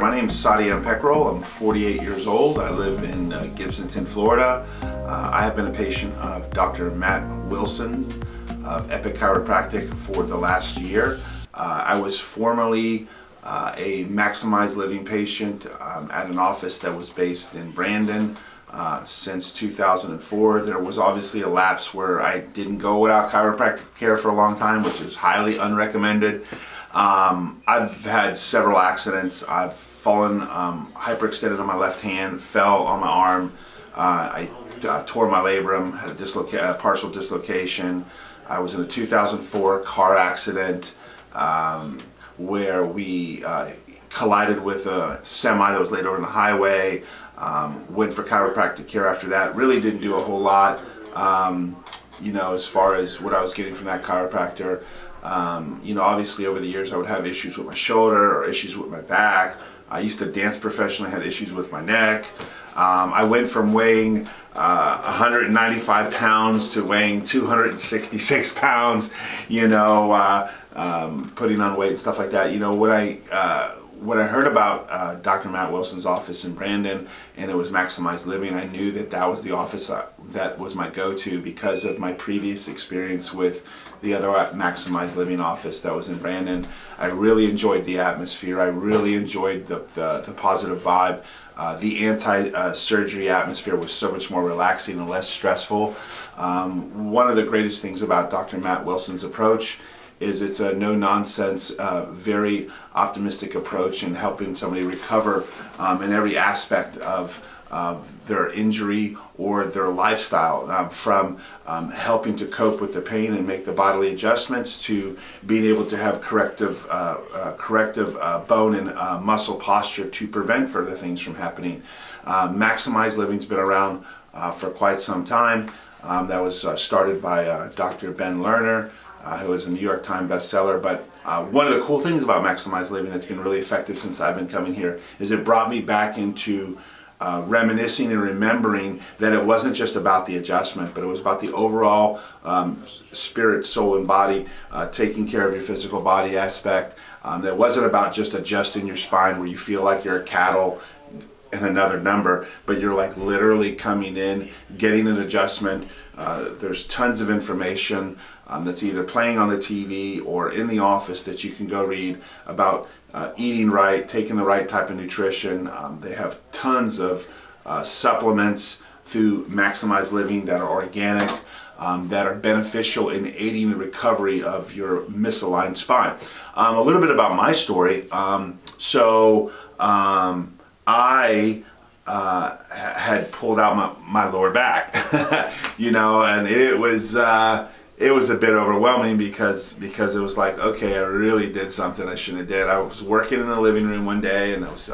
My name is Sadia Peckrell. I'm 48 years old. I live in Gibsonton, Florida. I have been a patient of Dr. Matt Wilson of Epic Chiropractic for the last year. I was formerly a Maximize Living patient at an office that was based in Brandon since 2004. There was obviously a lapse where I didn't go without chiropractic care for a long time, which is highly unrecommended. I've had several accidents. I've fallen hyperextended on my left hand, fell on my arm. I tore my labrum, had a partial dislocation. I was in a 2004 car accident where we collided with a semi that was laid over on the highway. Went for chiropractic care after that. Really didn't do a whole lot, as far as what I was getting from that chiropractor. Obviously over the years I would have issues with my shoulder or issues with my back. I used to dance professionally, had issues with my neck. I went from weighing 195 pounds to weighing 266 pounds, putting on weight and stuff like that. When I heard about Dr. Matt Wilson's office in Brandon and it was Maximize Living, I knew that was the office that was my go-to because of my previous experience with the other Maximize Living office that was in Brandon. I really enjoyed the atmosphere. I really enjoyed the positive vibe. The anti-surgery atmosphere was so much more relaxing and less stressful. One of the greatest things about Dr. Matt Wilson's approach is it's a no-nonsense, very optimistic approach in helping somebody recover in every aspect of their injury or their lifestyle, from helping to cope with the pain and make the bodily adjustments to being able to have corrective bone and muscle posture to prevent further things from happening. Maximize Living's been around for quite some time. That was started by Dr. Ben Lerner, who was a New York Times bestseller. But one of the cool things about Maximize Living that's been really effective since I've been coming here is it brought me back into reminiscing and remembering that it wasn't just about the adjustment, but it was about the overall spirit, soul, and body, taking care of your physical body aspect. That wasn't about just adjusting your spine where you feel like you're a cattle and another number, but you're like literally coming in, getting an adjustment. There's tons of information that's either playing on the TV or in the office that you can go read about eating right, taking the right type of nutrition. They have tons of supplements through Maximize Living that are organic, that are beneficial in aiding the recovery of your misaligned spine. A little bit about my story. I had pulled out my lower back, and it was a bit overwhelming because it was like, okay, I really did something I shouldn't have did. I was working in the living room one day and I was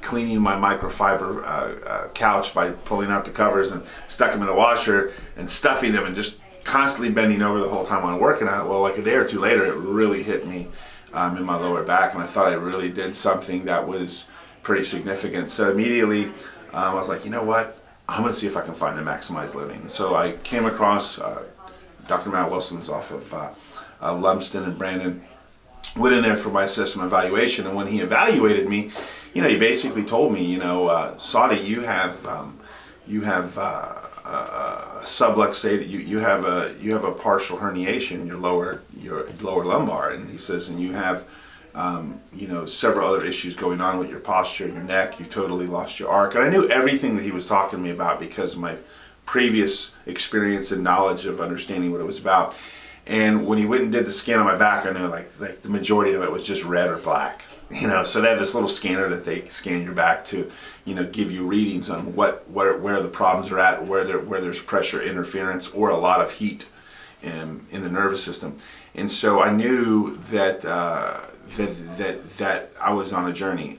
cleaning my microfiber couch by pulling out the covers and stuck them in the washer and stuffing them and just constantly bending over the whole time I'm working on it. Well, like a day or two later, it really hit me in my lower back, and I thought I really did something that was pretty significant. So immediately I was like, you know what? I'm going to see if I can find a Maximize Living. So I came across Dr. Matt Wilson's off of Lumsden and Brandon. Went in there for my assessment evaluation, and when he evaluated me, he basically told me, Saudi, you have a subluxated, you have a partial herniation in your lower lumbar, and he says, and you have several other issues going on with your posture, your neck. You totally lost your arc. And I knew everything that he was talking to me about because of my previous experience and knowledge of understanding what it was about. And when he went and did the scan on my back, I knew like the majority of it was just red or black. So they have this little scanner that they scan your back to, give you readings on where the problems are at, where there's pressure interference or a lot of heat in the nervous system. And so I knew that I was on a journey.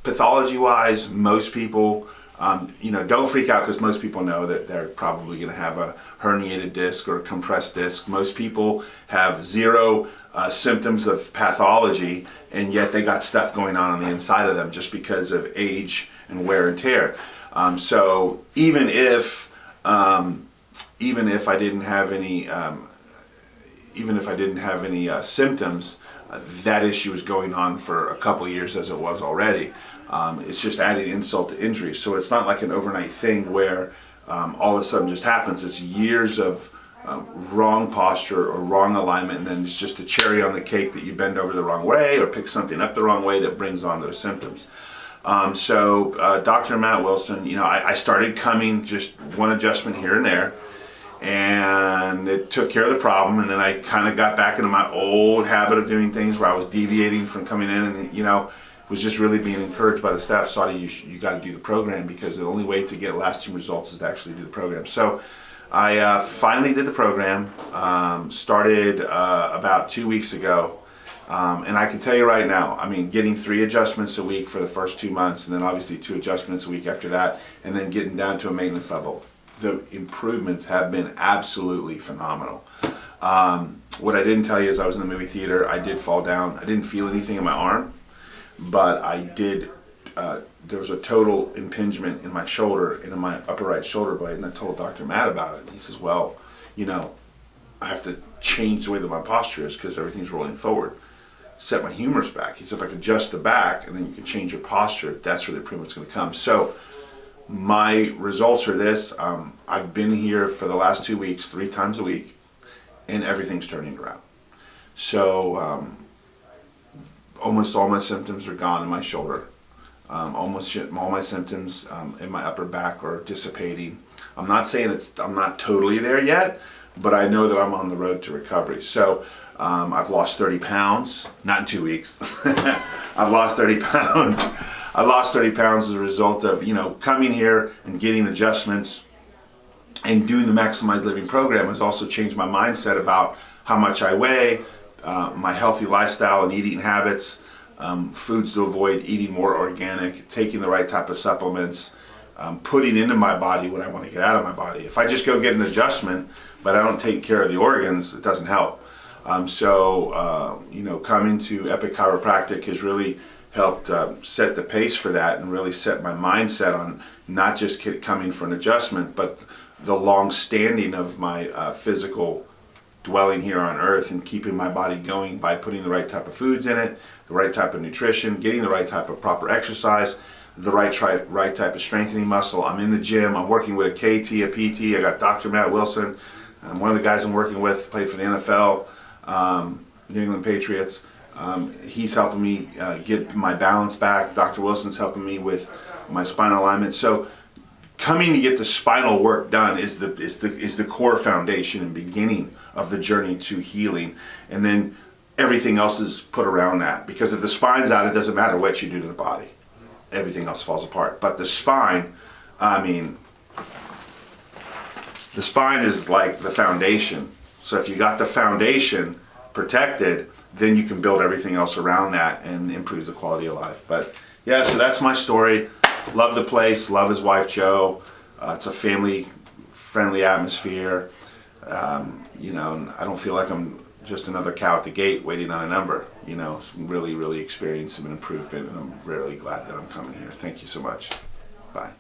Pathology-wise, most people, don't freak out because most people know that they're probably going to have a herniated disc or a compressed disc. Most people have zero symptoms of pathology, and yet they got stuff going on the inside of them just because of age and wear and tear. So even if I didn't have any symptoms, that issue was going on for a couple years as it was already. It's just adding insult to injury. So it's not like an overnight thing where all of a sudden just happens. It's years of wrong posture or wrong alignment, and then it's just a cherry on the cake that you bend over the wrong way or pick something up the wrong way that brings on those symptoms. Dr. Matt Wilson, I started coming just one adjustment here and there, and it took care of the problem, and then I kind of got back into my old habit of doing things where I was deviating from coming in, and was just really being encouraged by the staff. Saudi, you got to do the program, because the only way to get lasting results is to actually do the program. So I finally did the program, started about 2 weeks ago, and I can tell you right now, getting 3 adjustments a week for the first 2 months, and then obviously 2 adjustments a week after that, and then getting down to a maintenance level. The improvements have been absolutely phenomenal. What I didn't tell you is I was in the movie theater. I did fall down. I didn't feel anything in my arm, but I did. There was a total impingement in my shoulder and in my upper right shoulder blade, and I told Dr. Matt about it. And he says, well, I have to change the way that my posture is because everything's rolling forward. Set my humerus back. He said, if I could adjust the back and then you can change your posture, that's where the improvement's going to come. So my results are this. I've been here for the last 2 weeks, 3 times a week, and everything's turning around. So almost all my symptoms are gone in my shoulder. Almost all my symptoms in my upper back are dissipating. I'm not saying I'm not totally there yet, but I know that I'm on the road to recovery. So I've lost 30 pounds, not in 2 weeks. I've lost 30 pounds. I lost 30 pounds as a result of, coming here and getting adjustments and doing the Maximized Living program has also changed my mindset about how much I weigh, my healthy lifestyle and eating habits, foods to avoid, eating more organic, taking the right type of supplements, putting into my body what I want to get out of my body. If I just go get an adjustment, but I don't take care of the organs, it doesn't help. Coming to Epic Chiropractic has really helped set the pace for that and really set my mindset on not just coming for an adjustment, but the long standing of my physical dwelling here on earth and keeping my body going by putting the right type of foods in it, the right type of nutrition, getting the right type of proper exercise, the right type of strengthening muscle. I'm in the gym. I'm working with a KT, a PT. I got Dr. Matt Wilson. One of the guys I'm working with played for the NFL, New England Patriots. He's helping me get my balance back. Dr. Wilson's helping me with my spinal alignment. So coming to get the spinal work done is the core foundation and beginning of the journey to healing. And then everything else is put around that. Because if the spine's out, it doesn't matter what you do to the body. Everything else falls apart. But the spine, the spine is like the foundation. So if you got the foundation protected, then you can build everything else around that and improves the quality of life. But yeah, so that's my story. Love the place, love his wife Joe. It's a family-friendly atmosphere. And I don't feel like I'm just another cow at the gate waiting on a number. Really, really experiencing some improvement, and I'm really glad that I'm coming here. Thank you so much. Bye.